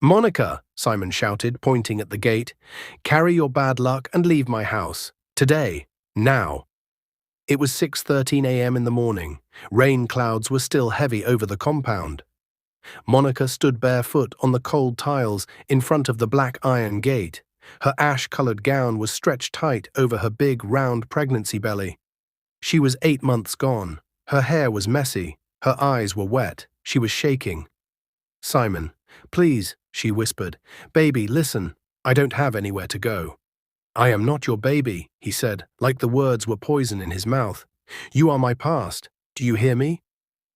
Monica, Simon shouted, pointing at the gate. Carry your bad luck and leave my house. Today. Now. It was 6:13 a.m. in the morning. Rain clouds were still heavy over the compound. Monica stood barefoot on the cold tiles in front of the black iron gate. Her ash-colored gown was stretched tight over her big, round pregnancy belly. She was 8 months gone. Her hair was messy. Her eyes were wet. She was shaking. Simon, please, she whispered. Baby, listen. I don't have anywhere to go. I am not your baby, he said, like the words were poison in his mouth. You are my past. Do you hear me?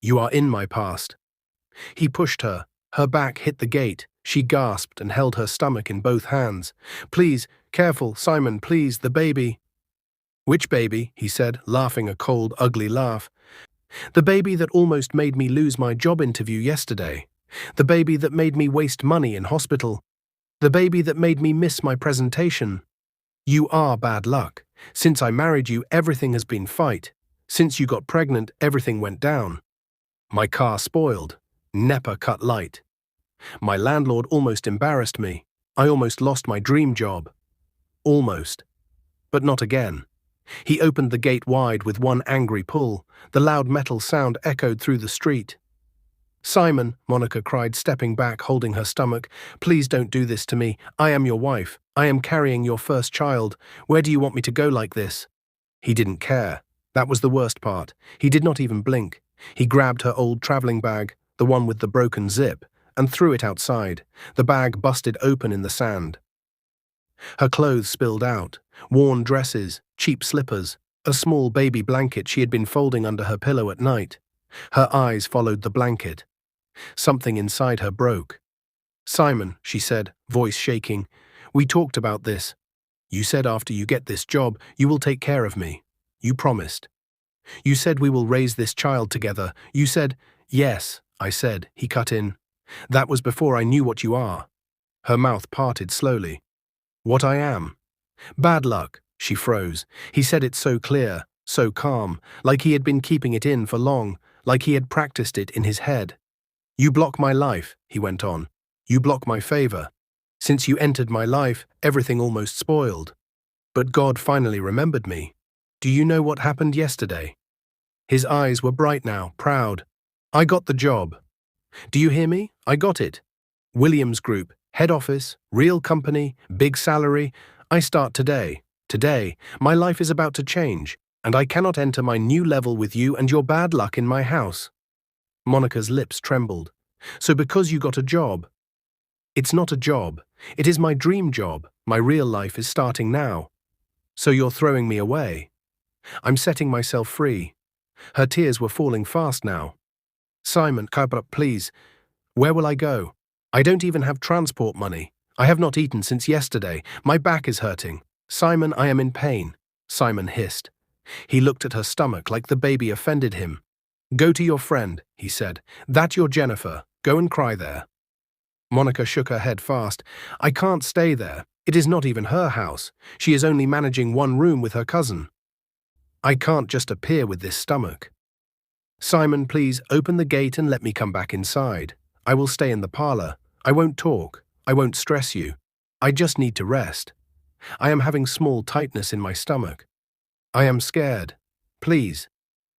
You are in my past. He pushed her. Her back hit the gate. She gasped and held her stomach in both hands. Please, careful, Simon, please, the baby. Which baby? He said, laughing a cold, ugly laugh. The baby that almost made me lose my job interview yesterday. The baby that made me waste money in hospital. The baby that made me miss my presentation. You are bad luck. Since I married you, everything has been fight. Since you got pregnant, everything went down. My car spoiled. NEPA cut light. My landlord almost embarrassed me. I almost lost my dream job. Almost. But not again. He opened the gate wide with one angry pull. The loud metal sound echoed through the street. Simon, Monica cried, stepping back, holding her stomach. Please don't do this to me. I am your wife. I am carrying your first child. Where do you want me to go like this? He didn't care. That was the worst part. He did not even blink. He grabbed her old traveling bag, the one with the broken zip, and threw it outside. The bag busted open in the sand. Her clothes spilled out, worn dresses, cheap slippers, a small baby blanket she had been folding under her pillow at night. Her eyes followed the blanket. Something inside her broke. Simon, she said, voice shaking, we talked about this. You said after you get this job, you will take care of me. You promised. You said we will raise this child together. You said, yes, I said, he cut in. That was before I knew what you are. Her mouth parted slowly. What I am. Bad luck, she froze. He said it so clear, so calm, like he had been keeping it in for long, like he had practiced it in his head. You block my life, he went on. You block my favor. Since you entered my life, everything almost spoiled. But God finally remembered me. Do you know what happened yesterday? His eyes were bright now, proud. I got the job. Do you hear me? I got it. Williams Group, head office, real company, big salary. I start today. Today, my life is about to change, and I cannot enter my new level with you and your bad luck in my house. Monica's lips trembled. So because you got a job? It's not a job. It is my dream job. My real life is starting now. So you're throwing me away. I'm setting myself free. Her tears were falling fast now. Simon, please. Where will I go? I don't even have transport money. I have not eaten since yesterday. My back is hurting. Simon, I am in pain. Simon hissed. He looked at her stomach like the baby offended him. Go to your friend, he said. That's your Jennifer. Go and cry there. Monica shook her head fast. I can't stay there. It is not even her house. She is only managing one room with her cousin. I can't just appear with this stomach. Simon, please open the gate and let me come back inside. I will stay in the parlor. I won't talk. I won't stress you. I just need to rest. I am having small tightness in my stomach. I am scared. Please.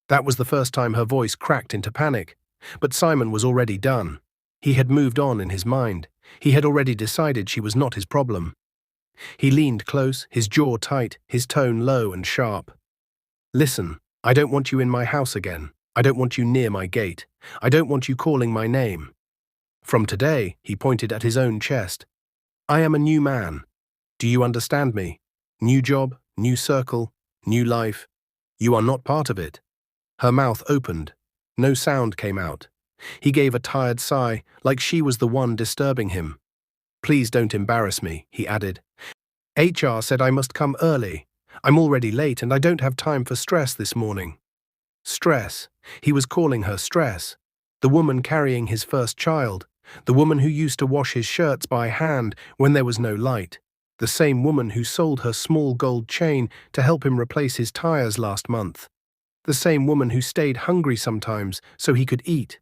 That was the first time her voice cracked into panic. But Simon was already done. He had moved on in his mind. He had already decided she was not his problem. He leaned close, his jaw tight, his tone low and sharp. Listen, I don't want you in my house again. I don't want you near my gate. I don't want you calling my name. From today, he pointed at his own chest. I am a new man. Do you understand me? New job, new circle, new life. You are not part of it. Her mouth opened. No sound came out. He gave a tired sigh, like she was the one disturbing him. Please don't embarrass me, he added. HR said I must come early. I'm already late and I don't have time for stress this morning. Stress. He was calling her stress. The woman carrying his first child. The woman who used to wash his shirts by hand when there was no light. The same woman who sold her small gold chain to help him replace his tires last month. The same woman who stayed hungry sometimes so he could eat.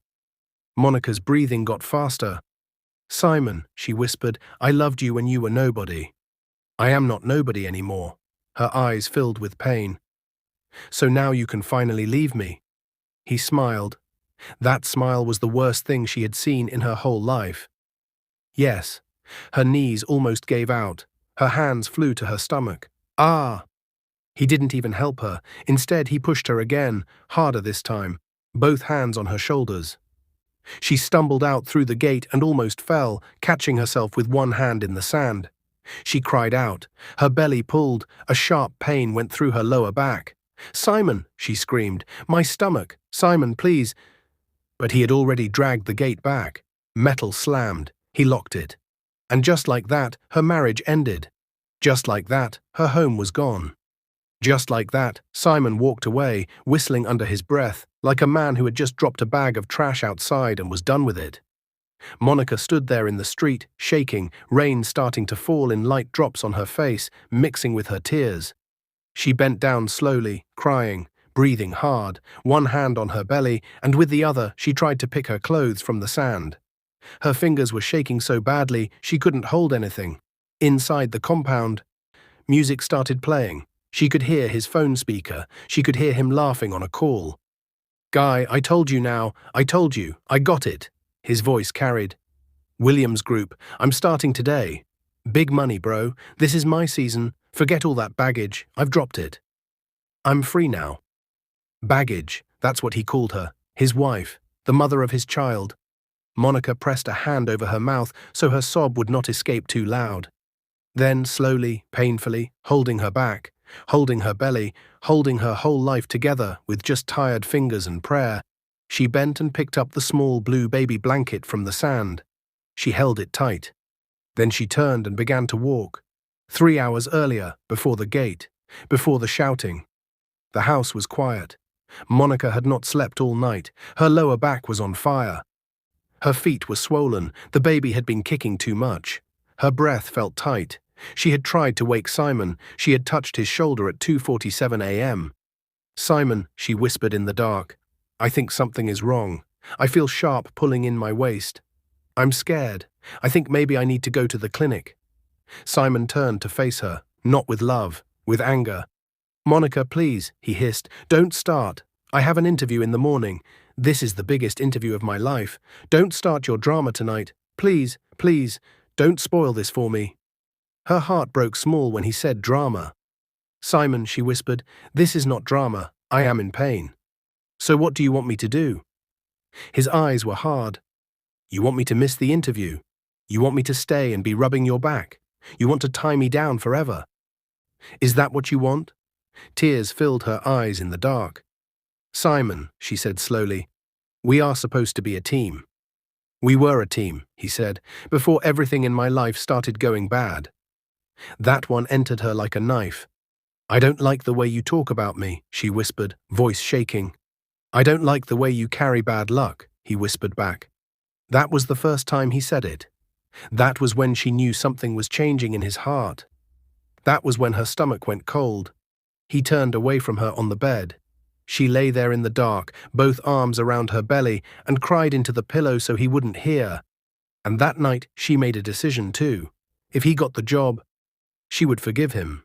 Monica's breathing got faster. Simon, she whispered, I loved you when you were nobody. I am not nobody anymore. Her eyes filled with pain. So now you can finally leave me. He smiled. That smile was the worst thing she had seen in her whole life. Yes. Her knees almost gave out. Her hands flew to her stomach. Ah! He didn't even help her. Instead, he pushed her again, harder this time, both hands on her shoulders. She stumbled out through the gate and almost fell, catching herself with one hand in the sand. She cried out. Her belly pulled. A sharp pain went through her lower back. Simon, she screamed. My stomach. Simon, please. But he had already dragged the gate back. Metal slammed. He locked it. And just like that, her marriage ended. Just like that, her home was gone. Just like that, Simon walked away, whistling under his breath, like a man who had just dropped a bag of trash outside and was done with it. Monica stood there in the street, shaking, rain starting to fall in light drops on her face, mixing with her tears. She bent down slowly, crying, breathing hard, one hand on her belly, and with the other she tried to pick her clothes from the sand. Her fingers were shaking so badly she couldn't hold anything. Inside the compound, music started playing. She could hear his phone speaker. She could hear him laughing on a call. Guy, I told you now. I told you. I got it. His voice carried. Williams Group. I'm starting today. Big money, bro. This is my season. Forget all that baggage. I've dropped it. I'm free now. Baggage. That's what he called her. His wife. The mother of his child. Monica pressed a hand over her mouth so her sob would not escape too loud. Then, slowly, painfully, holding her back, holding her belly, holding her whole life together with just tired fingers and prayer, she bent and picked up the small blue baby blanket from the sand. She held it tight. Then she turned and began to walk. 3 hours earlier, before the gate, before the shouting. The house was quiet. Monica had not slept all night. Her lower back was on fire. Her feet were swollen. The baby had been kicking too much. Her breath felt tight. She had tried to wake Simon. She had touched his shoulder at 2:47 a.m. Simon, she whispered in the dark. I think something is wrong. I feel sharp pulling in my waist. I'm scared. I think maybe I need to go to the clinic. Simon turned to face her, not with love, with anger. Monica, please, he hissed. Don't start. I have an interview in the morning. This is the biggest interview of my life. Don't start your drama tonight. Please, please, don't spoil this for me. Her heart broke small when he said drama. Simon, she whispered, this is not drama. I am in pain. So what do you want me to do? His eyes were hard. You want me to miss the interview? You want me to stay and be rubbing your back? You want to tie me down forever? Is that what you want? Tears filled her eyes in the dark. Simon, she said slowly, we are supposed to be a team. We were a team, he said, before everything in my life started going bad. That one entered her like a knife. I don't like the way you talk about me, she whispered, voice shaking. I don't like the way you carry bad luck, he whispered back. That was the first time he said it. That was when she knew something was changing in his heart. That was when her stomach went cold. He turned away from her on the bed. She lay there in the dark, both arms around her belly, and cried into the pillow so he wouldn't hear. And that night she made a decision too. If he got the job, she would forgive him.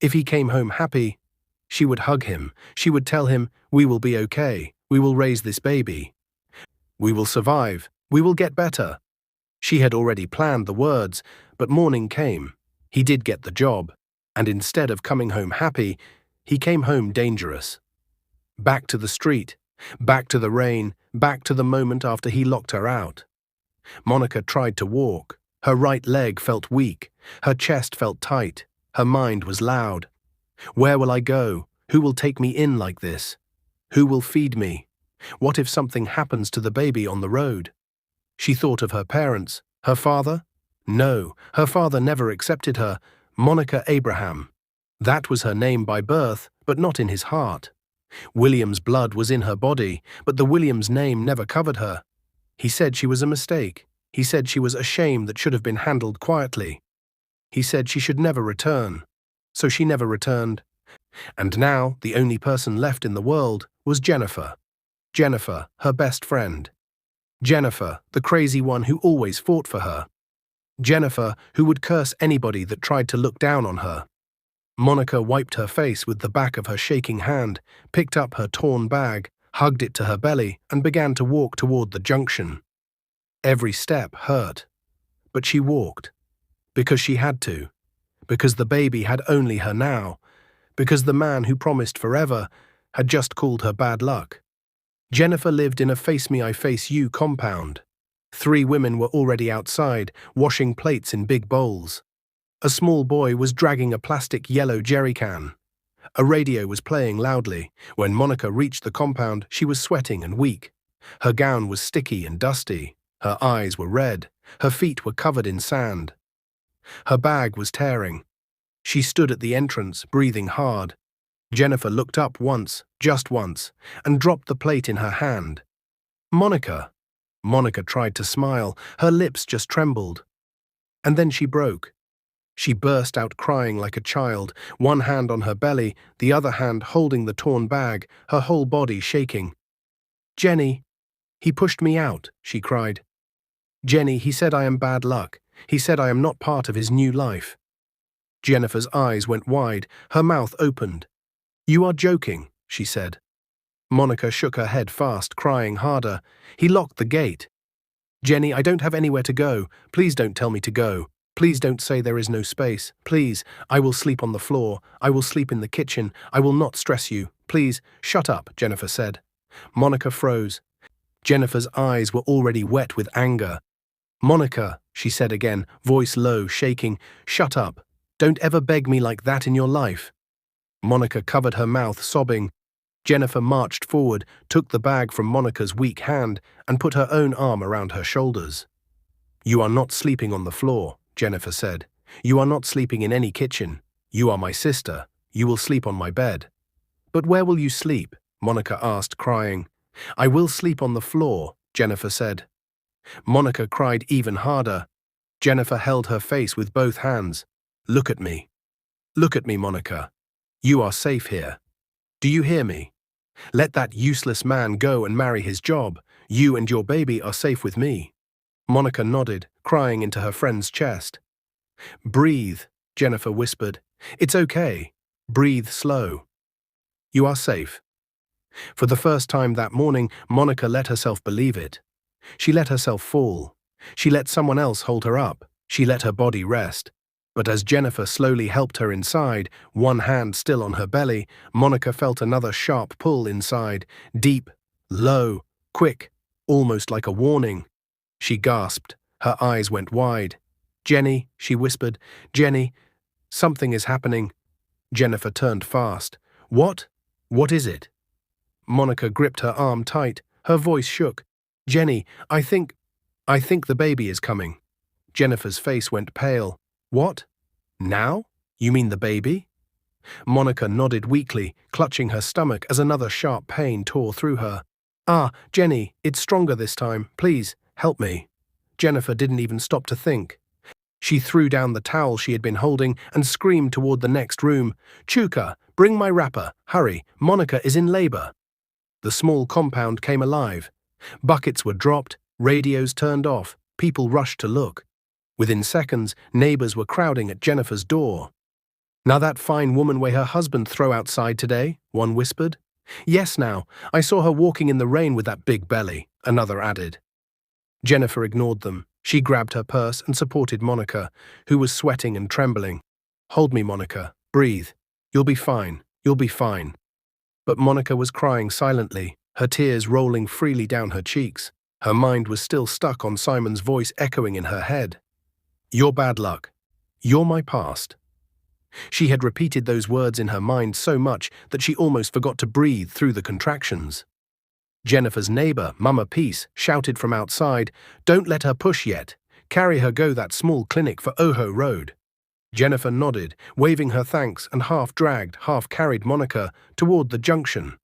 If he came home happy, she would hug him. She would tell him, we will be okay. We will raise this baby. We will survive. We will get better. She had already planned the words, but morning came. He did get the job, and instead of coming home happy, he came home dangerous. Back to the street, back to the rain, back to the moment after he locked her out. Monica tried to walk. Her right leg felt weak. Her chest felt tight. Her mind was loud. Where will I go? Who will take me in like this? Who will feed me? What if something happens to the baby on the road? She thought of her parents. Her father? No, her father never accepted her. Monica Abraham. That was her name by birth, but not in his heart. William's blood was in her body, but the Williams name never covered her. He said she was a mistake. He said she was a shame that should have been handled quietly. He said she should never return. So she never returned. And now the only person left in the world was Jennifer. Jennifer, her best friend. Jennifer, the crazy one who always fought for her. Jennifer, who would curse anybody that tried to look down on her. Monica wiped her face with the back of her shaking hand, picked up her torn bag, hugged it to her belly, and began to walk toward the junction. Every step hurt, but she walked. Because she had to. Because the baby had only her now. Because the man who promised forever had just called her bad luck. Jennifer lived in a face-me-I-face-you compound. 3 women were already outside, washing plates in big bowls. A small boy was dragging a plastic yellow jerry can. A radio was playing loudly. When Monica reached the compound, she was sweating and weak. Her gown was sticky and dusty. Her eyes were red. Her feet were covered in sand. Her bag was tearing. She stood at the entrance, breathing hard. Jennifer looked up once, just once, and dropped the plate in her hand. Monica. Monica tried to smile. Her lips just trembled. And then she broke. She burst out crying like a child, one hand on her belly, the other hand holding the torn bag, her whole body shaking. "Jenny, he pushed me out," she cried. "Jenny, he said I am bad luck. He said I am not part of his new life." Jennifer's eyes went wide, her mouth opened. "You are joking," she said. Monica shook her head fast, crying harder. "He locked the gate." "Jenny, I don't have anywhere to go. Please don't tell me to go. Please don't say there is no space. Please, I will sleep on the floor. I will sleep in the kitchen. I will not stress you. Please, shut up," Jennifer said. Monica froze. Jennifer's eyes were already wet with anger. "Monica," she said again, voice low, shaking, "shut up. Don't ever beg me like that in your life." Monica covered her mouth, sobbing. Jennifer marched forward, took the bag from Monica's weak hand, and put her own arm around her shoulders. "You are not sleeping on the floor," Jennifer said. "You are not sleeping in any kitchen. You are my sister. You will sleep on my bed." "But where will you sleep?" Monica asked, crying. "I will sleep on the floor," Jennifer said. Monica cried even harder. Jennifer held her face with both hands. "Look at me. Look at me, Monica. You are safe here. Do you hear me? Let that useless man go and marry his job. You and your baby are safe with me." Monica nodded, crying into her friend's chest. "Breathe," Jennifer whispered. "It's okay. Breathe slow. You are safe." For the first time that morning, Monica let herself believe it. She let herself fall. She let someone else hold her up. She let her body rest. But as Jennifer slowly helped her inside, one hand still on her belly, Monica felt another sharp pull inside, deep, low, quick, almost like a warning. She gasped. Her eyes went wide. "Jenny," she whispered. "Jenny, something is happening." Jennifer turned fast. "What? What is it?" Monica gripped her arm tight. Her voice shook. "Jenny, I think the baby is coming." Jennifer's face went pale. "What? Now? You mean the baby?" Monica nodded weakly, clutching her stomach as another sharp pain tore through her. "Ah, Jenny, it's stronger this time. Please, help me." Jennifer didn't even stop to think. She threw down the towel she had been holding and screamed toward the next room. "Chuka, bring my wrapper. Hurry, Monica is in labor." The small compound came alive. Buckets were dropped, radios turned off, people rushed to look. Within seconds, neighbors were crowding at Jennifer's door. "Now that fine woman way her husband throw outside today," one whispered. "Yes now, I saw her walking in the rain with that big belly," another added. Jennifer ignored them. She grabbed her purse and supported Monica, who was sweating and trembling. "Hold me, Monica. Breathe. You'll be fine. You'll be fine." But Monica was crying silently, her tears rolling freely down her cheeks. Her mind was still stuck on Simon's voice echoing in her head. "You're bad luck. You're my past." She had repeated those words in her mind so much that she almost forgot to breathe through the contractions. Jennifer's neighbor, Mama Peace, shouted from outside, "Don't let her push yet. Carry her go that small clinic for Oho Road." Jennifer nodded, waving her thanks, and half-dragged, half-carried Monica toward the junction.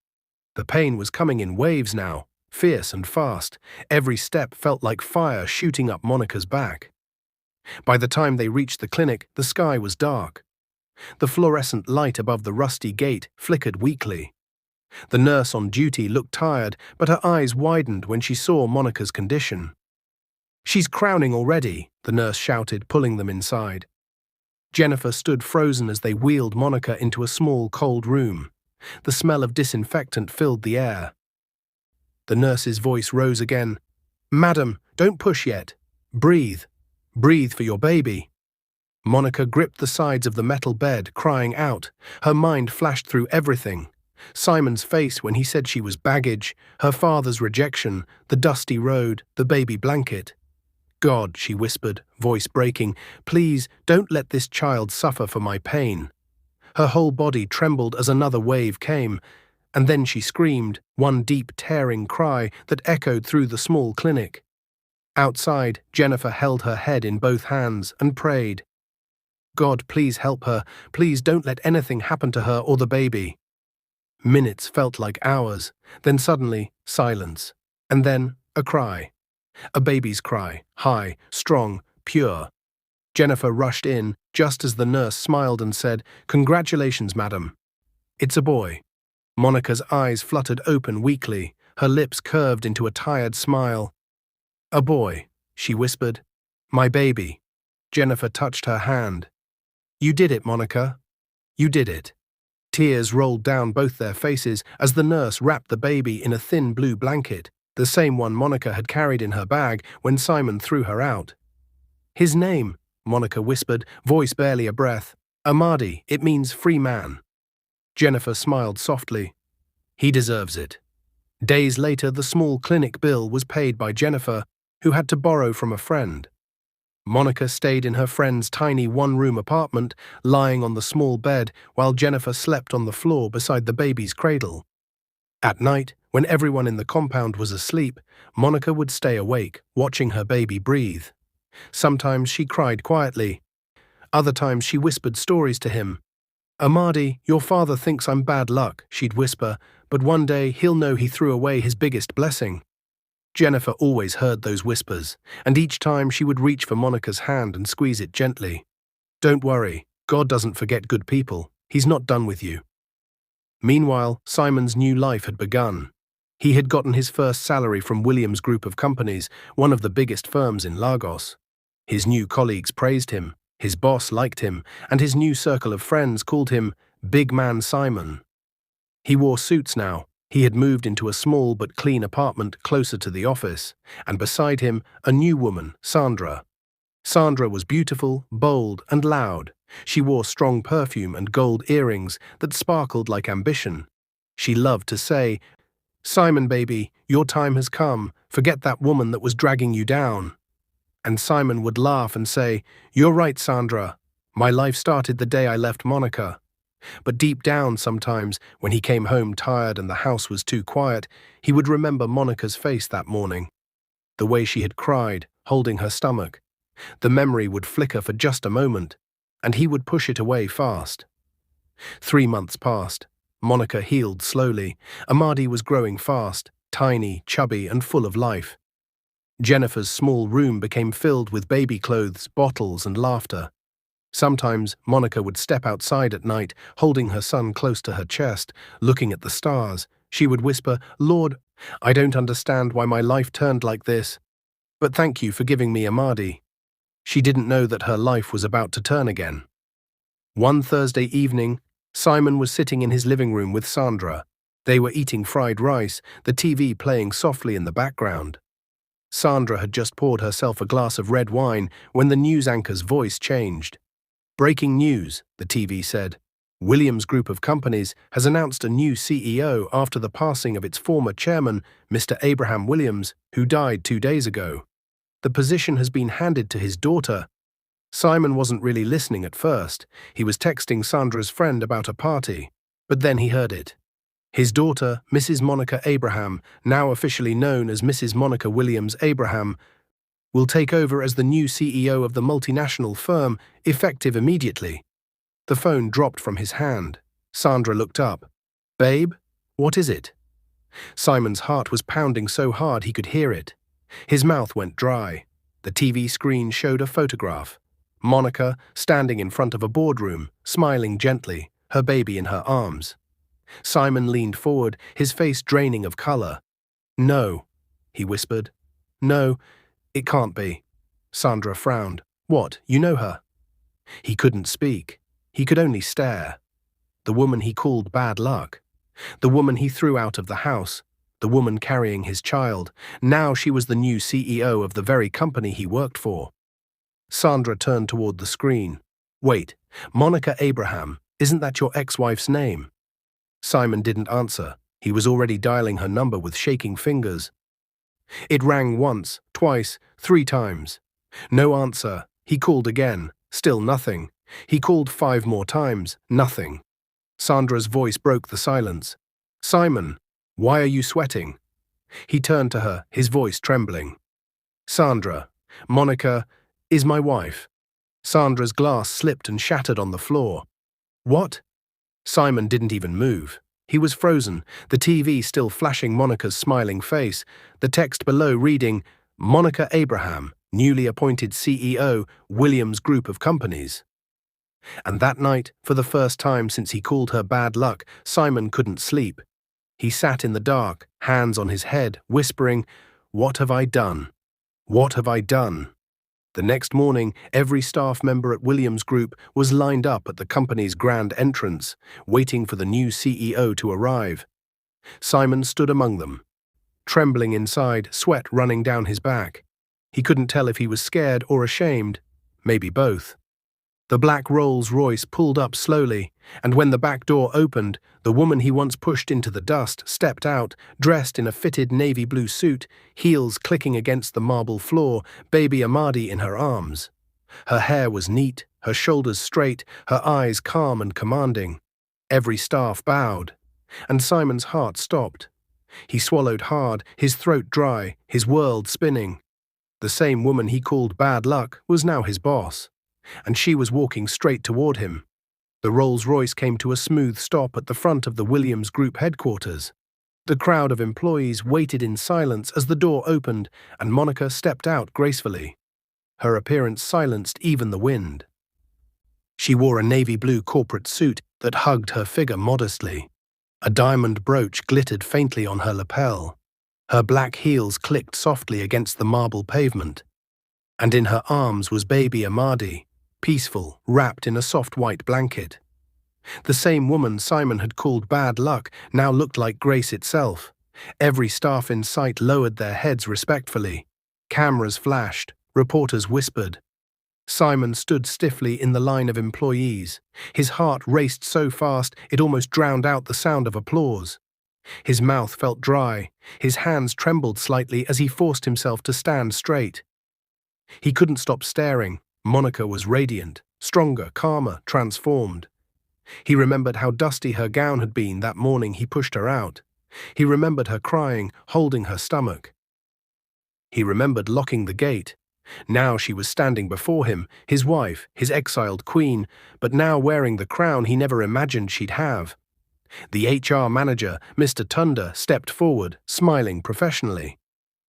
The pain was coming in waves now, fierce and fast. Every step felt like fire shooting up Monica's back. By the time they reached the clinic, the sky was dark. The fluorescent light above the rusty gate flickered weakly. The nurse on duty looked tired, but her eyes widened when she saw Monica's condition. "She's crowning already," the nurse shouted, pulling them inside. Jennifer stood frozen as they wheeled Monica into a small, cold room. The smell of disinfectant filled the air. The nurse's voice rose again. "Madam, don't push yet. Breathe. Breathe for your baby." Monica gripped the sides of the metal bed, crying out. Her mind flashed through everything. Simon's face when he said she was baggage, her father's rejection, the dusty road, the baby blanket. "God," she whispered, voice breaking, "please don't let this child suffer for my pain." Her whole body trembled as another wave came, and then she screamed, one deep tearing cry that echoed through the small clinic. Outside, Jennifer held her head in both hands and prayed. "God, please help her. Please don't let anything happen to her or the baby." Minutes felt like hours, then suddenly silence, and then a cry. A baby's cry, high, strong, pure. Jennifer rushed in, just as the nurse smiled and said, "Congratulations, madam." "It's a boy." Monica's eyes fluttered open weakly, her lips curved into a tired smile. "A boy," she whispered. "My baby." Jennifer touched her hand. "You did it, Monica. You did it." Tears rolled down both their faces as the nurse wrapped the baby in a thin blue blanket, the same one Monica had carried in her bag when Simon threw her out. "His name," Monica whispered, voice barely a breath. "Amadi, it means free man." Jennifer smiled softly. "He deserves it." Days later, the small clinic bill was paid by Jennifer, who had to borrow from a friend. Monica stayed in her friend's tiny one-room apartment, lying on the small bed while Jennifer slept on the floor beside the baby's cradle. At night, when everyone in the compound was asleep, Monica would stay awake, watching her baby breathe. Sometimes she cried quietly. Other times she whispered stories to him. "Amadi, your father thinks I'm bad luck," she'd whisper, "but one day he'll know he threw away his biggest blessing." Jennifer always heard those whispers, and each time she would reach for Monica's hand and squeeze it gently. "Don't worry, God doesn't forget good people. He's not done with you." Meanwhile, Simon's new life had begun. He had gotten his first salary from Williams' group of companies, one of the biggest firms in Lagos. His new colleagues praised him, his boss liked him, and his new circle of friends called him Big Man Simon. He wore suits now. He had moved into a small but clean apartment closer to the office, and beside him, a new woman, Sandra. Sandra was beautiful, bold, and loud. She wore strong perfume and gold earrings that sparkled like ambition. She loved to say, "Simon, baby, your time has come. Forget that woman that was dragging you down." And Simon would laugh and say, "You're right, Sandra. My life started the day I left Monica." But deep down sometimes, when he came home tired and the house was too quiet, he would remember Monica's face that morning. The way she had cried, holding her stomach. The memory would flicker for just a moment, and he would push it away fast. 3 months passed. Monica healed slowly. Amadi was growing fast, tiny, chubby, and full of life. Jennifer's small room became filled with baby clothes, bottles, and laughter. Sometimes Monica would step outside at night, holding her son close to her chest, looking at the stars. She would whisper, "Lord, I don't understand why my life turned like this, but thank you for giving me Amadi." She didn't know that her life was about to turn again. One Thursday evening, Simon was sitting in his living room with Sandra. They were eating fried rice, the TV playing softly in the background. Sandra had just poured herself a glass of red wine when the news anchor's voice changed. "Breaking news," the TV said. "Williams' group of companies has announced a new CEO after the passing of its former chairman, Mr. Abraham Williams, who died 2 days ago. The position has been handed to his daughter." Simon wasn't really listening at first. He was texting Sandra's friend about a party, but then he heard it. His daughter, Mrs. Monica Abraham, now officially known as Mrs. Monica Williams Abraham, will take over as the new CEO of the multinational firm, effective immediately. The phone dropped from his hand. Sandra looked up. "Babe, what is it?" Simon's heart was pounding so hard he could hear it. His mouth went dry. The TV screen showed a photograph. Monica, standing in front of a boardroom, smiling gently, her baby in her arms. Simon leaned forward, his face draining of color. "No," he whispered. "No, it can't be." Sandra frowned. "What, you know her?" He couldn't speak. He could only stare. The woman he called Badluck. The woman he threw out of the house. The woman carrying his child. Now she was the new CEO of the very company he worked for. Sandra turned toward the screen. "Wait, Monica Abraham, isn't that your ex-wife's name?" Simon didn't answer. He was already dialing her number with shaking fingers. It rang once, twice, 3 times. No answer. He called again. Still nothing. He called 5 more times. Nothing. Sandra's voice broke the silence. "Simon, why are you sweating?" He turned to her, his voice trembling. "Sandra, Monica is my wife." Sandra's glass slipped and shattered on the floor. "What?" Simon didn't even move. He was frozen, the TV still flashing Monica's smiling face, the text below reading, "Monica Abraham, newly appointed CEO, Williams Group of Companies." And that night, for the first time since he called her Badluck, Simon couldn't sleep. He sat in the dark, hands on his head, whispering, "What have I done? What have I done?" The next morning, every staff member at Williams Group was lined up at the company's grand entrance, waiting for the new CEO to arrive. Simon stood among them. Trembling inside, sweat running down his back. He couldn't tell if he was scared or ashamed, maybe both. The black Rolls-Royce pulled up slowly, and when the back door opened, the woman he once pushed into the dust stepped out, dressed in a fitted navy blue suit, heels clicking against the marble floor, baby Amadi in her arms. Her hair was neat, her shoulders straight, her eyes calm and commanding. Every staff bowed, and Simon's heart stopped. He swallowed hard, his throat dry, his world spinning. The same woman he called Badluck was now his boss, and she was walking straight toward him. The Rolls-Royce came to a smooth stop at the front of the Williams Group headquarters. The crowd of employees waited in silence as the door opened and Monica stepped out gracefully. Her appearance silenced even the wind. She wore a navy blue corporate suit that hugged her figure modestly. A diamond brooch glittered faintly on her lapel. Her black heels clicked softly against the marble pavement. And in her arms was baby Amadi, peaceful, wrapped in a soft white blanket. The same woman Simon had called Badluck now looked like grace itself. Every staff in sight lowered their heads respectfully. Cameras flashed, reporters whispered. Simon stood stiffly in the line of employees. His heart raced so fast it almost drowned out the sound of applause. His mouth felt dry, his hands trembled slightly as he forced himself to stand straight. He couldn't stop staring. Monica was radiant, stronger, calmer, transformed. He remembered how dusty her gown had been that morning he pushed her out. He remembered her crying, holding her stomach. He remembered locking the gate. Now she was standing before him, his wife, his exiled queen, but now wearing the crown he never imagined she'd have. The HR manager, Mr. Tunda, stepped forward, smiling professionally.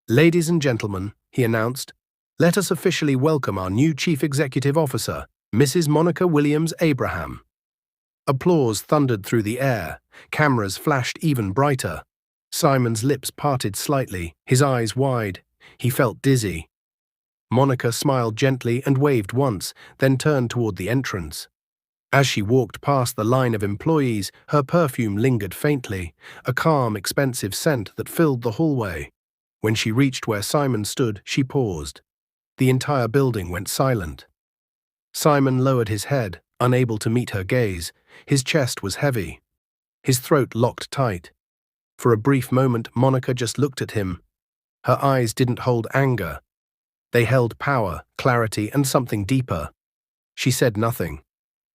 "Ladies and gentlemen," he announced, "let us officially welcome our new Chief Executive Officer, Mrs. Monica Williams Abraham." Applause thundered through the air. Cameras flashed even brighter. Simon's lips parted slightly, his eyes wide. He felt dizzy. Monica smiled gently and waved once, then turned toward the entrance. As she walked past the line of employees, her perfume lingered faintly, a calm, expensive scent that filled the hallway. When she reached where Simon stood, she paused. The entire building went silent. Simon lowered his head, unable to meet her gaze. His chest was heavy. His throat locked tight. For a brief moment, Monica just looked at him. Her eyes didn't hold anger. They held power, clarity, and something deeper. She said nothing.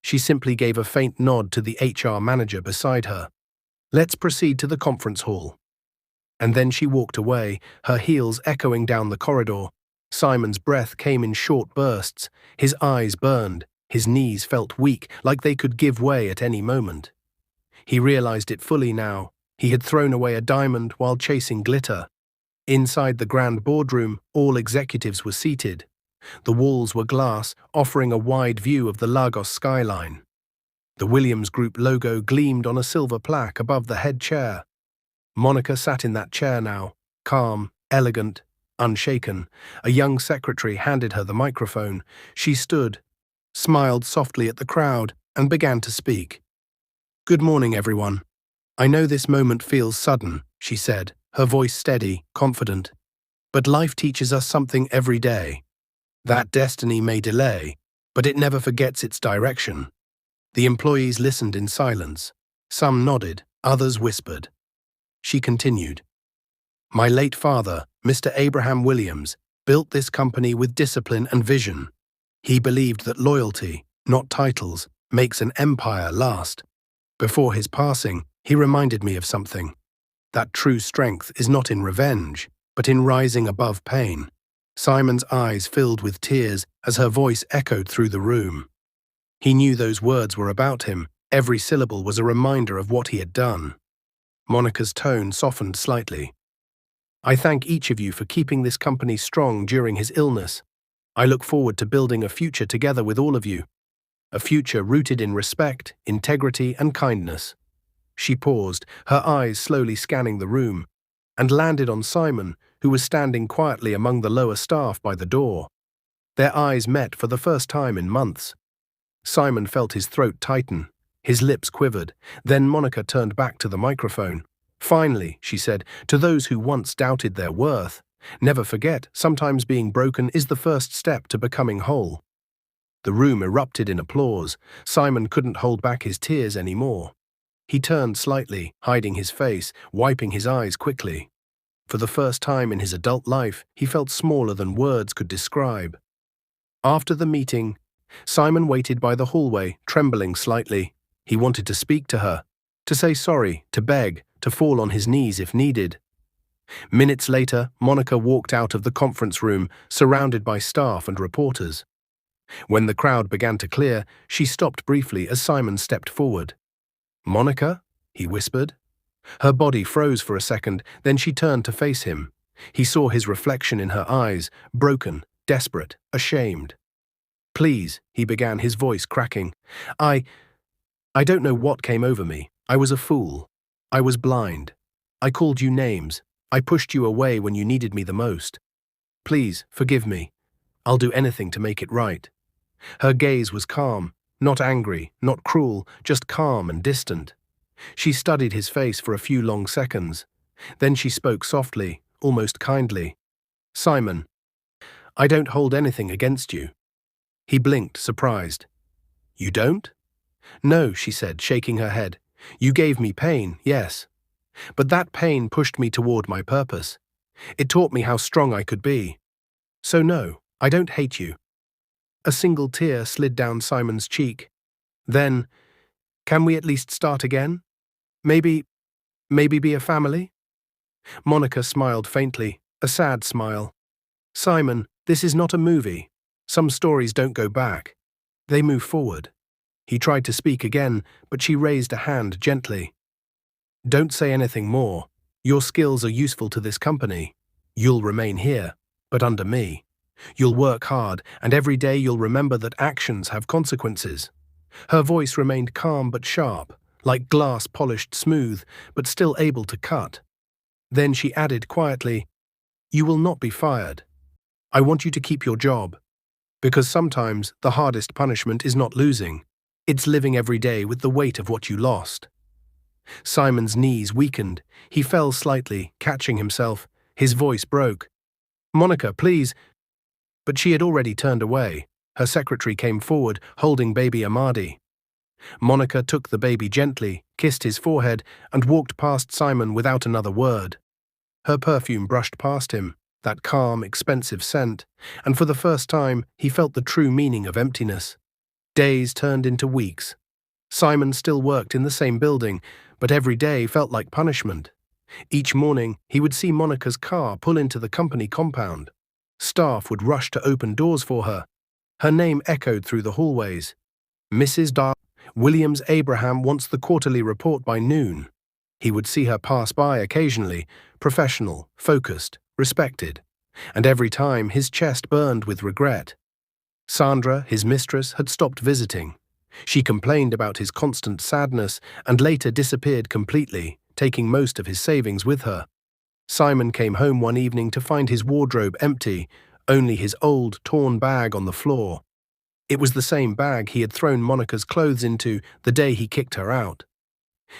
She simply gave a faint nod to the HR manager beside her. "Let's proceed to the conference hall." And then she walked away, her heels echoing down the corridor. Simon's breath came in short bursts. His eyes burned. His knees felt weak, like they could give way at any moment. He realized it fully now. He had thrown away a diamond while chasing glitter. Inside the grand boardroom, all executives were seated. The walls were glass, offering a wide view of the Lagos skyline. The Williams Group logo gleamed on a silver plaque above the head chair. Monica sat in that chair now, calm, elegant, unshaken. A young secretary handed her the microphone. She stood, smiled softly at the crowd, and began to speak. "Good morning, everyone. I know this moment feels sudden," she said, her voice steady, confident. "But life teaches us something every day. That destiny may delay, but it never forgets its direction." The employees listened in silence. Some nodded, others whispered. She continued. "My late father, Mr. Abraham Williams, built this company with discipline and vision. He believed that loyalty, not titles, makes an empire last. Before his passing, he reminded me of something. That true strength is not in revenge, but in rising above pain." Simon's eyes filled with tears as her voice echoed through the room. He knew those words were about him. Every syllable was a reminder of what he had done. Monica's tone softened slightly. "I thank each of you for keeping this company strong during his illness. I look forward to building a future together with all of you. A future rooted in respect, integrity, and kindness." She paused, her eyes slowly scanning the room, and landed on Simon, who was standing quietly among the lower staff by the door. Their eyes met for the first time in months. Simon felt his throat tighten. His lips quivered. Then Monica turned back to the microphone. "Finally," she said, "to those who once doubted their worth, never forget, sometimes being broken is the first step to becoming whole." The room erupted in applause. Simon couldn't hold back his tears anymore. He turned slightly, hiding his face, wiping his eyes quickly. For the first time in his adult life, he felt smaller than words could describe. After the meeting, Simon waited by the hallway, trembling slightly. He wanted to speak to her, to say sorry, to beg, to fall on his knees if needed. Minutes later, Monica walked out of the conference room, surrounded by staff and reporters. When the crowd began to clear, she stopped briefly as Simon stepped forward. "Monica?" he whispered. Her body froze for a second, then she turned to face him. He saw his reflection in her eyes, broken, desperate, ashamed. "Please," he began, his voice cracking. I don't know what came over me. I was a fool. I was blind. I called you names. I pushed you away when you needed me the most. Please, forgive me. I'll do anything to make it right." Her gaze was calm, not angry, not cruel, just calm and distant. She studied his face for a few long seconds. Then she spoke softly, almost kindly. "Simon, I don't hold anything against you." He blinked, surprised. "You don't?" "No," she said, shaking her head. "You gave me pain, yes. But that pain pushed me toward my purpose. It taught me how strong I could be. So no, I don't hate you." A single tear slid down Simon's cheek. Then, "Can we at least start again? Maybe be a family?" Monica smiled faintly, a sad smile. "Simon, this is not a movie. Some stories don't go back. They move forward." He tried to speak again, but she raised a hand gently. "Don't say anything more. Your skills are useful to this company. You'll remain here, but under me. You'll work hard, and every day you'll remember that actions have consequences." Her voice remained calm but sharp, like glass polished smooth, but still able to cut. Then she added quietly, "You will not be fired. I want you to keep your job. Because sometimes the hardest punishment is not losing. It's living every day with the weight of what you lost." Simon's knees weakened. He fell slightly, catching himself. His voice broke. "Monica, please." But she had already turned away. Her secretary came forward, holding baby Amadi. Monica took the baby gently, kissed his forehead, and walked past Simon without another word. Her perfume brushed past him, that calm, expensive scent, and for the first time he felt the true meaning of emptiness. Days turned into weeks. Simon still worked in the same building, but every day felt like punishment. Each morning, he would see Monica's car pull into the company compound. Staff would rush to open doors for her. Her name echoed through the hallways. "Mrs. Williams Abraham wants the quarterly report by noon." He would see her pass by occasionally, professional, focused, respected. And every time his chest burned with regret. Sandra, his mistress, had stopped visiting. She complained about his constant sadness and later disappeared completely, taking most of his savings with her. Simon came home one evening to find his wardrobe empty, only his old, torn bag on the floor. It was the same bag he had thrown Monica's clothes into the day he kicked her out.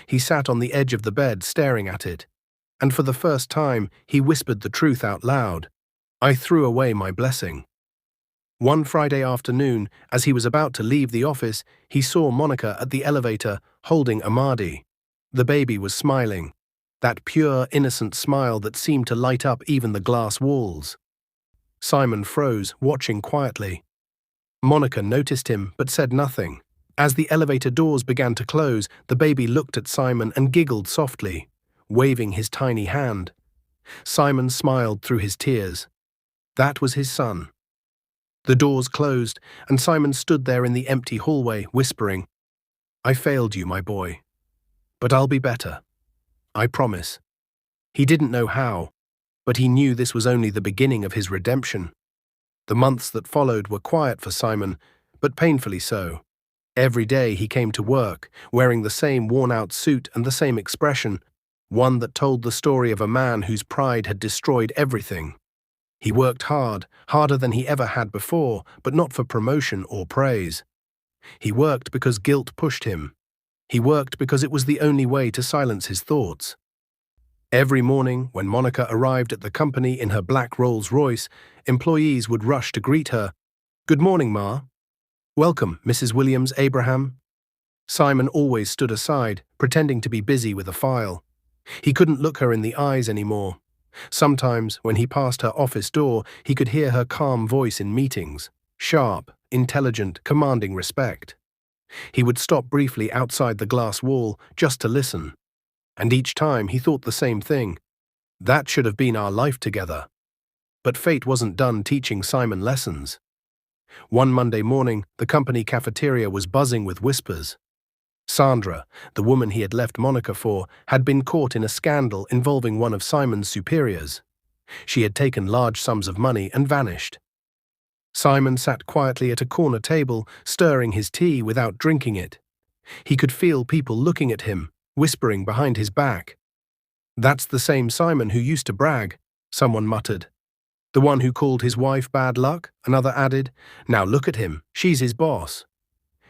He sat on the edge of the bed staring at it, and for the first time he whispered the truth out loud. I threw away my blessing. One Friday afternoon, as he was about to leave the office, he saw Monica at the elevator holding Amadi. The baby was smiling, that pure, innocent smile that seemed to light up even the glass walls. Simon froze, watching quietly. Monica noticed him but said nothing. As the elevator doors began to close, the baby looked at Simon and giggled softly, waving his tiny hand. Simon smiled through his tears. That was his son. The doors closed, and Simon stood there in the empty hallway, whispering, I failed you, my boy. But I'll be better. I promise. He didn't know how, but he knew this was only the beginning of his redemption. The months that followed were quiet for Simon, but painfully so. Every day he came to work, wearing the same worn-out suit and the same expression, one that told the story of a man whose pride had destroyed everything. He worked hard, harder than he ever had before, but not for promotion or praise. He worked because guilt pushed him. He worked because it was the only way to silence his thoughts. Every morning, when Monica arrived at the company in her black Rolls-Royce, employees would rush to greet her. Good morning, Ma. Welcome, Mrs. Williams Abraham. Simon always stood aside, pretending to be busy with a file. He couldn't look her in the eyes anymore. Sometimes, when he passed her office door, he could hear her calm voice in meetings, sharp, intelligent, commanding respect. He would stop briefly outside the glass wall just to listen. And each time he thought the same thing. That should have been our life together. But fate wasn't done teaching Simon lessons. One Monday morning, the company cafeteria was buzzing with whispers. Sandra, the woman he had left Monica for, had been caught in a scandal involving one of Simon's superiors. She had taken large sums of money and vanished. Simon sat quietly at a corner table, stirring his tea without drinking it. He could feel people looking at him, whispering behind his back. That's the same Simon who used to brag, someone muttered. The one who called his wife Badluck, another added. Now look at him, she's his boss.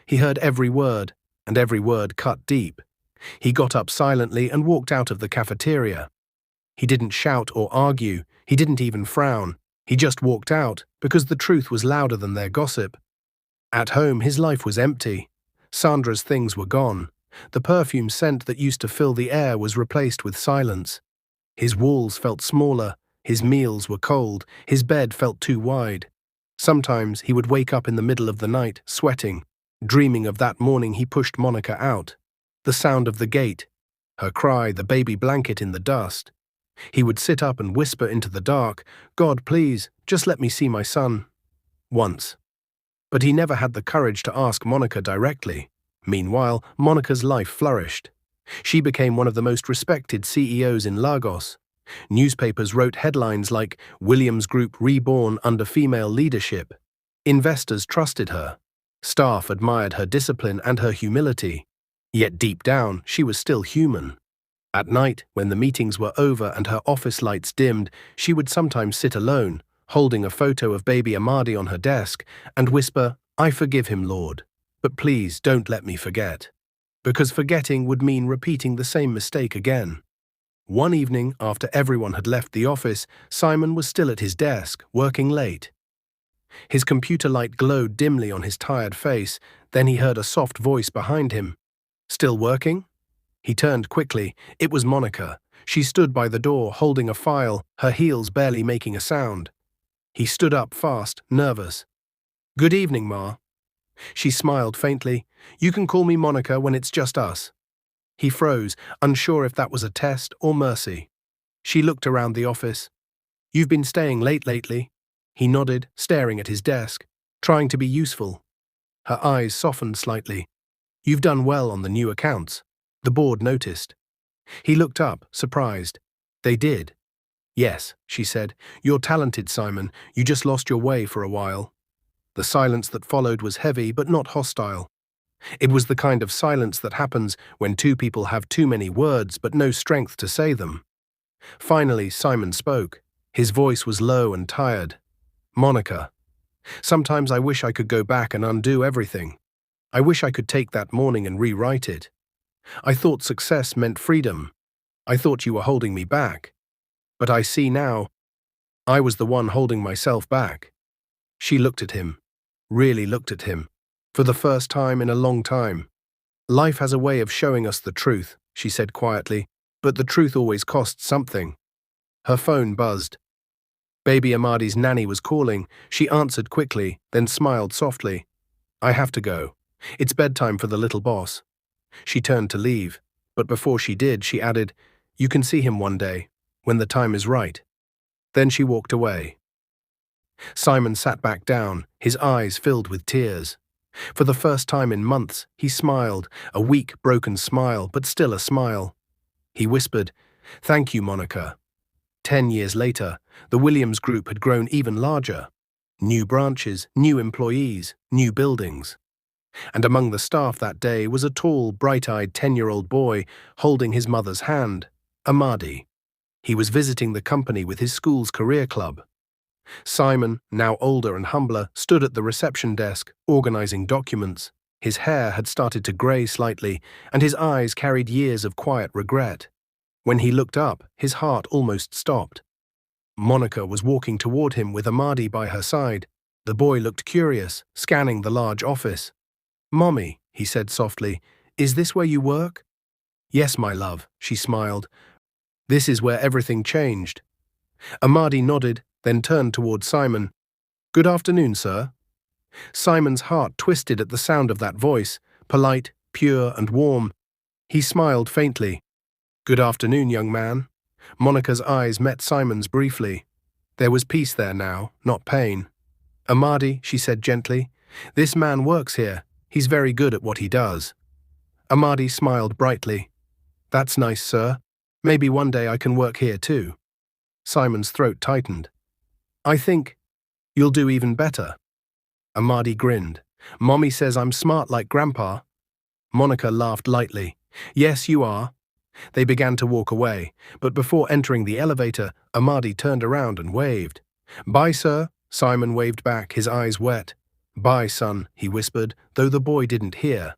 He heard every word, and every word cut deep. He got up silently and walked out of the cafeteria. He didn't shout or argue, he didn't even frown. He just walked out, because the truth was louder than their gossip. At home, his life was empty. Sandra's things were gone. The perfume scent that used to fill the air was replaced with silence. His walls felt smaller, his meals were cold, his bed felt too wide. Sometimes he would wake up in the middle of the night, sweating, dreaming of that morning he pushed Monica out. The sound of the gate, her cry, the baby blanket in the dust. He would sit up and whisper into the dark, God, please, just let me see my son. Once. But he never had the courage to ask Monica directly. Meanwhile, Monica's life flourished. She became one of the most respected CEOs in Lagos. Newspapers wrote headlines like, Williams Group reborn under female leadership. Investors trusted her. Staff admired her discipline and her humility. Yet deep down, she was still human. At night, when the meetings were over and her office lights dimmed, she would sometimes sit alone, holding a photo of baby Amadi on her desk, and whisper, I forgive him, Lord, but please don't let me forget. Because forgetting would mean repeating the same mistake again. One evening, after everyone had left the office, Simon was still at his desk, working late. His computer light glowed dimly on his tired face, then he heard a soft voice behind him. Still working? He turned quickly. It was Monica. She stood by the door, holding a file, her heels barely making a sound. He stood up fast, nervous. Good evening, Ma. She smiled faintly. You can call me Monica when it's just us. He froze, unsure if that was a test or mercy. She looked around the office. You've been staying late lately. He nodded, staring at his desk, trying to be useful. Her eyes softened slightly. You've done well on the new accounts. The board noticed. He looked up, surprised. They did. Yes, she said. You're talented, Simon. You just lost your way for a while. The silence that followed was heavy but not hostile. It was the kind of silence that happens when two people have too many words but no strength to say them. Finally, Simon spoke. His voice was low and tired. "Monica, sometimes I wish I could go back and undo everything. I wish I could take that morning and rewrite it. I thought success meant freedom. I thought you were holding me back. But I see now, I was the one holding myself back." She looked at him, really looked at him, for the first time in a long time. "Life has a way of showing us the truth," she said quietly, "but the truth always costs something." Her phone buzzed. Baby Amadi's nanny was calling. She answered quickly, then smiled softly. "I have to go. It's bedtime for the little boss." She turned to leave, but before she did, she added, "You can see him one day, when the time is right." Then she walked away. Simon sat back down, his eyes filled with tears. For the first time in months, he smiled, a weak, broken smile, but still a smile. He whispered, "Thank you, Monica." 10 years later, the Williams Group had grown even larger. New branches, new employees, new buildings. And among the staff that day was a tall, bright-eyed 10-year-old boy holding his mother's hand, Amadi. He was visiting the company with his school's career club. Simon, now older and humbler, stood at the reception desk, organizing documents. His hair had started to grey slightly, and his eyes carried years of quiet regret. When he looked up, his heart almost stopped. Monica was walking toward him with Amadi by her side. The boy looked curious, scanning the large office. "Mommy," he said softly, "is this where you work?" "Yes, my love," she smiled. "This is where everything changed." Amadi nodded, then turned toward Simon. "Good afternoon, sir." Simon's heart twisted at the sound of that voice, polite, pure, and warm. He smiled faintly. "Good afternoon, young man." Monica's eyes met Simon's briefly. There was peace there now, not pain. "Amadi," she said gently, "this man works here. He's very good at what he does." Amadi smiled brightly. "That's nice, sir. Maybe one day I can work here too." Simon's throat tightened. "I think you'll do even better." Amadi grinned. "Mommy says I'm smart like Grandpa." Monica laughed lightly. "Yes, you are." They began to walk away, but before entering the elevator, Amadi turned around and waved. "Bye, sir." Simon waved back, his eyes wet. "Bye, son," he whispered, though the boy didn't hear.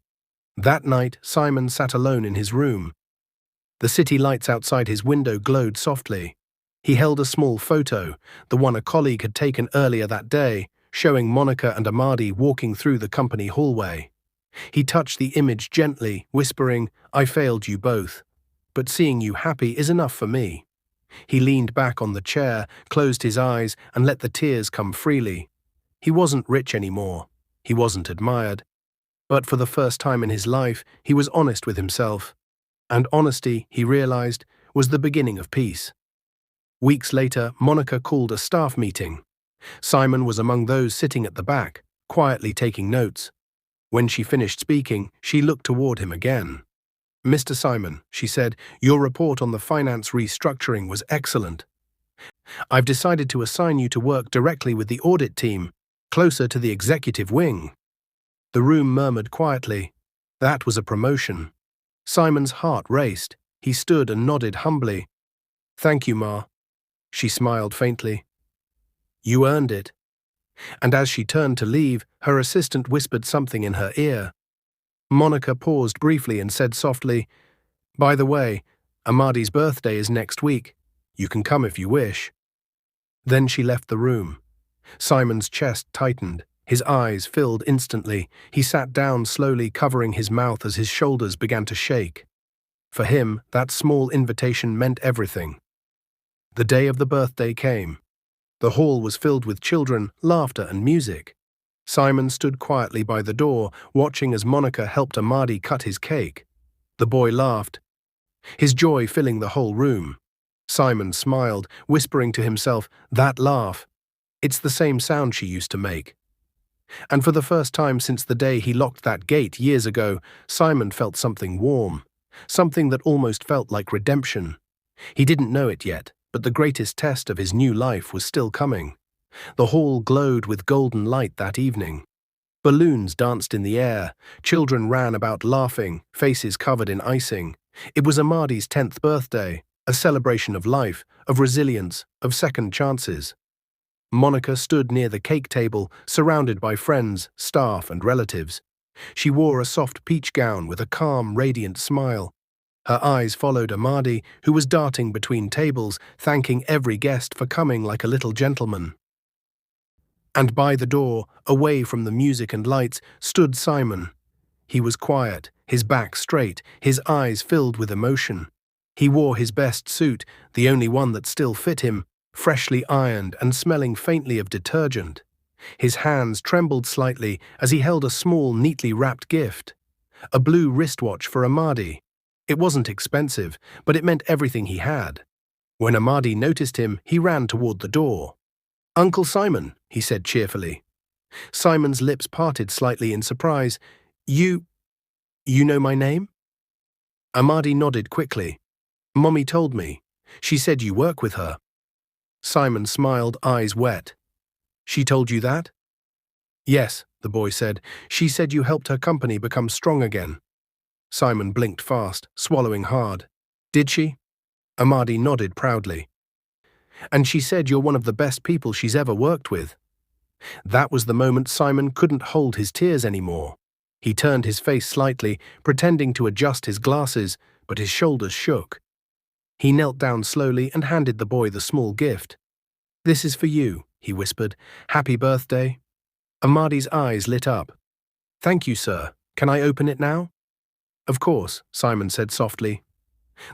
That night, Simon sat alone in his room. The city lights outside his window glowed softly. He held a small photo, the one a colleague had taken earlier that day, showing Monica and Amadi walking through the company hallway. He touched the image gently, whispering, "I failed you both, but seeing you happy is enough for me." He leaned back on the chair, closed his eyes, and let the tears come freely. He wasn't rich anymore. He wasn't admired. But for the first time in his life, he was honest with himself. And honesty, he realized, was the beginning of peace. Weeks later, Monica called a staff meeting. Simon was among those sitting at the back, quietly taking notes. When she finished speaking, she looked toward him again. "Mr. Simon," she said, "your report on the finance restructuring was excellent. I've decided to assign you to work directly with the audit team, closer to the executive wing." The room murmured quietly. That was a promotion. Simon's heart raced. He stood and nodded humbly. "Thank you, Ma." She smiled faintly. "You earned it." And as she turned to leave, her assistant whispered something in her ear. Monica paused briefly and said softly, "By the way, Amadi's birthday is next week. You can come if you wish." Then she left the room. Simon's chest tightened. His eyes filled instantly. He sat down slowly, covering his mouth as his shoulders began to shake. For him, that small invitation meant everything. The day of the birthday came. The hall was filled with children, laughter, and music. Simon stood quietly by the door, watching as Monica helped Amadi cut his cake. The boy laughed, his joy filling the whole room. Simon smiled, whispering to himself, "That laugh. It's the same sound she used to make." And for the first time since the day he locked that gate years ago, Simon felt something warm, something that almost felt like redemption. He didn't know it yet, but the greatest test of his new life was still coming. The hall glowed with golden light that evening. Balloons danced in the air. Children ran about laughing, faces covered in icing. It was Amadi's 10th birthday, a celebration of life, of resilience, of second chances. Monica stood near the cake table, surrounded by friends, staff, and relatives. She wore a soft peach gown with a calm, radiant smile. Her eyes followed Amadi, who was darting between tables, thanking every guest for coming like a little gentleman. And by the door, away from the music and lights, stood Simon. He was quiet, his back straight, his eyes filled with emotion. He wore his best suit, the only one that still fit him, freshly ironed and smelling faintly of detergent. His hands trembled slightly as he held a small, neatly wrapped gift. A blue wristwatch for Amadi. It wasn't expensive, but it meant everything he had. When Amadi noticed him, he ran toward the door. "Uncle Simon," he said cheerfully. Simon's lips parted slightly in surprise. You know my name?" Amadi nodded quickly. "Mommy told me. She said you work with her." Simon smiled, eyes wet. "She told you that?" "Yes," the boy said. "She said you helped her company become strong again." Simon blinked fast, swallowing hard. "Did she?" Amadi nodded proudly. "And she said you're one of the best people she's ever worked with." That was the moment Simon couldn't hold his tears anymore. He turned his face slightly, pretending to adjust his glasses, but his shoulders shook. He knelt down slowly and handed the boy the small gift. "This is for you," he whispered. "Happy birthday." Amadi's eyes lit up. "Thank you, sir. Can I open it now?" "Of course," Simon said softly.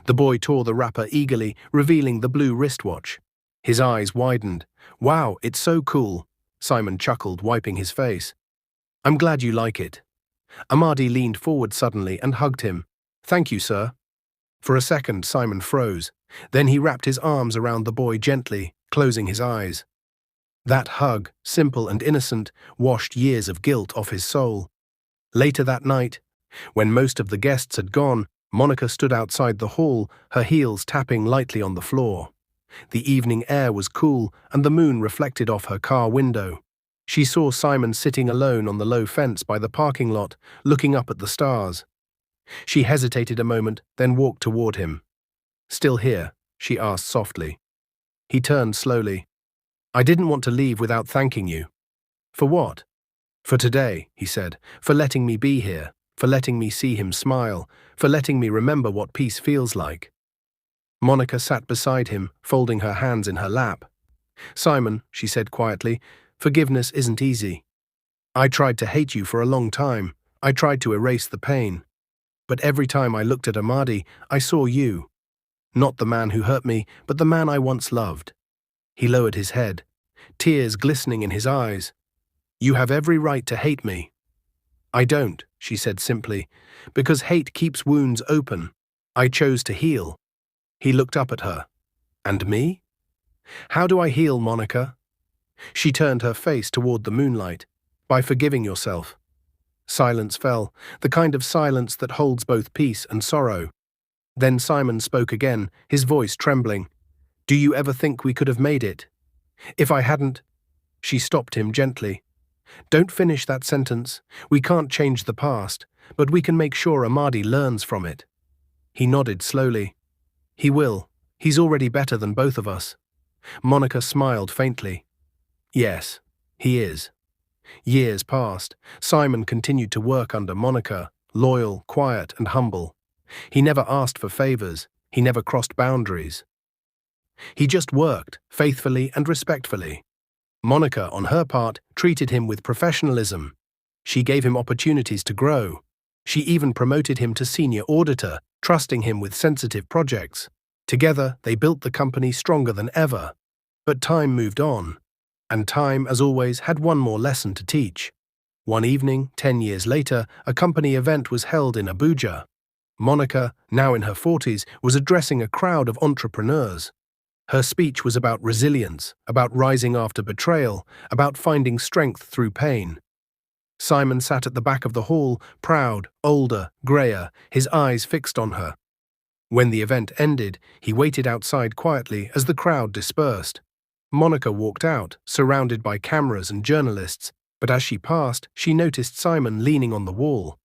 The boy tore the wrapper eagerly, revealing the blue wristwatch. His eyes widened. "Wow, it's so cool," Simon chuckled, wiping his face. "I'm glad you like it." Amadi leaned forward suddenly and hugged him. "Thank you, sir." For a second, Simon froze. Then he wrapped his arms around the boy gently, closing his eyes. That hug, simple and innocent, washed years of guilt off his soul. Later that night, when most of the guests had gone, Monica stood outside the hall, her heels tapping lightly on the floor. The evening air was cool, and the moon reflected off her car window. She saw Simon sitting alone on the low fence by the parking lot, looking up at the stars. She hesitated a moment, then walked toward him. "Still here?" she asked softly. He turned slowly. "I didn't want to leave without thanking you." "For what?" "For today," he said, "for letting me be here, for letting me see him smile, for letting me remember what peace feels like." Monica sat beside him, folding her hands in her lap. "Simon," she said quietly, "forgiveness isn't easy. I tried to hate you for a long time. I tried to erase the pain. But every time I looked at Amadi, I saw you. Not the man who hurt me, but the man I once loved." He lowered his head, tears glistening in his eyes. "You have every right to hate me." "I don't," she said simply, "because hate keeps wounds open. I chose to heal." He looked up at her. "And me? How do I heal, Monica?" She turned her face toward the moonlight. "By forgiving yourself." Silence fell, the kind of silence that holds both peace and sorrow. Then Simon spoke again, his voice trembling. "Do you ever think we could have made it? If I hadn't—" She stopped him gently. "Don't finish that sentence. We can't change the past, but we can make sure Amadi learns from it." He nodded slowly. "He will. He's already better than both of us." Monica smiled faintly. "Yes, he is." Years passed. Simon continued to work under Monica, loyal, quiet, and humble. He never asked for favors. He never crossed boundaries. He just worked, faithfully and respectfully. Monica, on her part, treated him with professionalism. She gave him opportunities to grow. She even promoted him to senior auditor, trusting him with sensitive projects. Together, they built the company stronger than ever. But time moved on. And time, as always, had one more lesson to teach. One evening, 10 years later, a company event was held in Abuja. Monica, now in her 40s, was addressing a crowd of entrepreneurs. Her speech was about resilience, about rising after betrayal, about finding strength through pain. Simon sat at the back of the hall, proud, older, grayer, his eyes fixed on her. When the event ended, he waited outside quietly as the crowd dispersed. Monica walked out, surrounded by cameras and journalists, But as she passed, she noticed Simon leaning on the wall.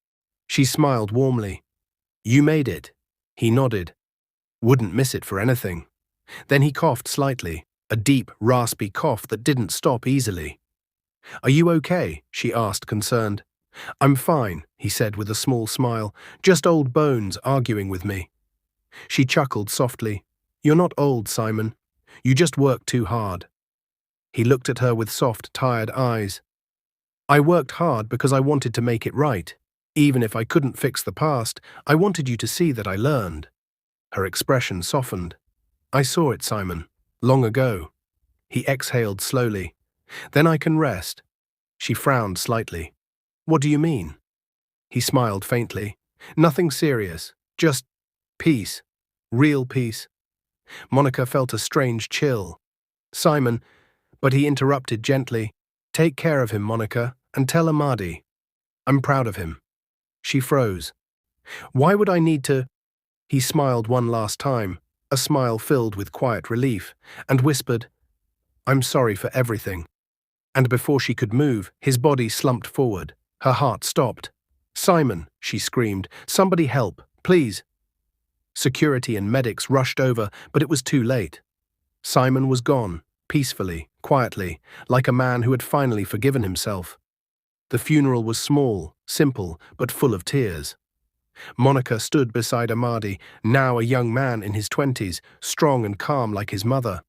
She smiled warmly. "You made it." He nodded. "Wouldn't miss it for anything." Then he coughed slightly, a deep, raspy cough that didn't stop easily. "Are you okay?" she asked, concerned. "I'm fine," he said with a small smile. "Just old bones arguing with me." She chuckled softly. "You're not old, Simon. You just work too hard." He looked at her with soft, tired eyes. "I worked hard because I wanted to make it right. Even if I couldn't fix the past, I wanted you to see that I learned." Her expression softened. "I saw it, Simon. Long ago." He exhaled slowly. "Then I can rest." She frowned slightly. "What do you mean?" He smiled faintly. "Nothing serious. Just peace. Real peace." Monica felt a strange chill. "Simon," but he interrupted gently. "Take care of him, Monica, and tell Amadi. I'm proud of him." She froze. "Why would I need to—" He smiled one last time, a smile filled with quiet relief, and whispered, "I'm sorry for everything." And before she could move, his body slumped forward. Her heart stopped. "Simon," she screamed, "somebody help, please." Security and medics rushed over, but it was too late. Simon was gone, peacefully, quietly, like a man who had finally forgiven himself. The funeral was small, simple, but full of tears. Monica stood beside Amadi, now a young man in his 20s, strong and calm like his mother.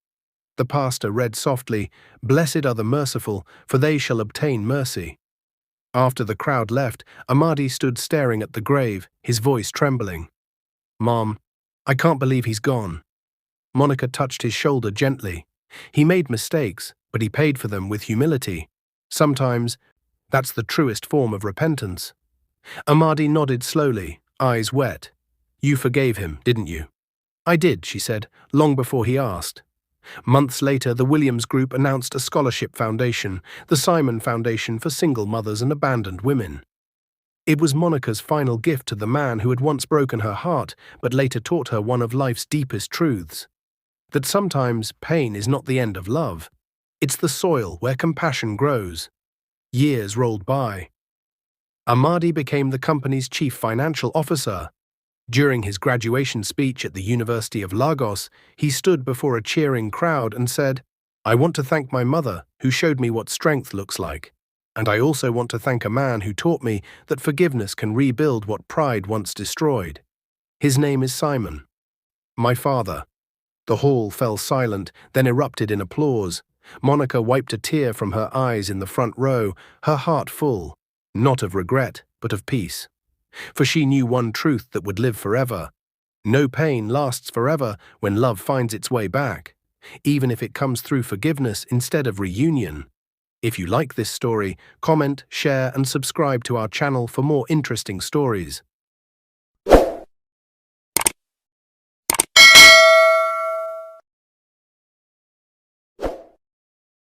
The pastor read softly, "Blessed are the merciful, for they shall obtain mercy." After the crowd left, Amadi stood staring at the grave, his voice trembling. "Mom, I can't believe he's gone." Monica touched his shoulder gently. "He made mistakes, but he paid for them with humility. Sometimes, that's the truest form of repentance." Amadi nodded slowly, eyes wet. "You forgave him, didn't you?" "I did," she said, long before he asked. Months later, the Williams Group announced a scholarship foundation, the Simon Foundation for Single Mothers and Abandoned Women. It was Monica's final gift to the man who had once broken her heart, but later taught her one of life's deepest truths. That sometimes pain is not the end of love. It's the soil where compassion grows. Years rolled by. Amadi became the company's chief financial officer. During his graduation speech at the University of Lagos, he stood before a cheering crowd and said, "I want to thank my mother, who showed me what strength looks like. And I also want to thank a man who taught me that forgiveness can rebuild what pride once destroyed. His name is Simon." "My father." The hall fell silent, then erupted in applause. Monica wiped a tear from her eyes in the front row, her heart full, not of regret, but of peace. For she knew one truth that would live forever. No pain lasts forever when love finds its way back, even if it comes through forgiveness instead of reunion. If you like this story, comment, share, and subscribe to our channel for more interesting stories.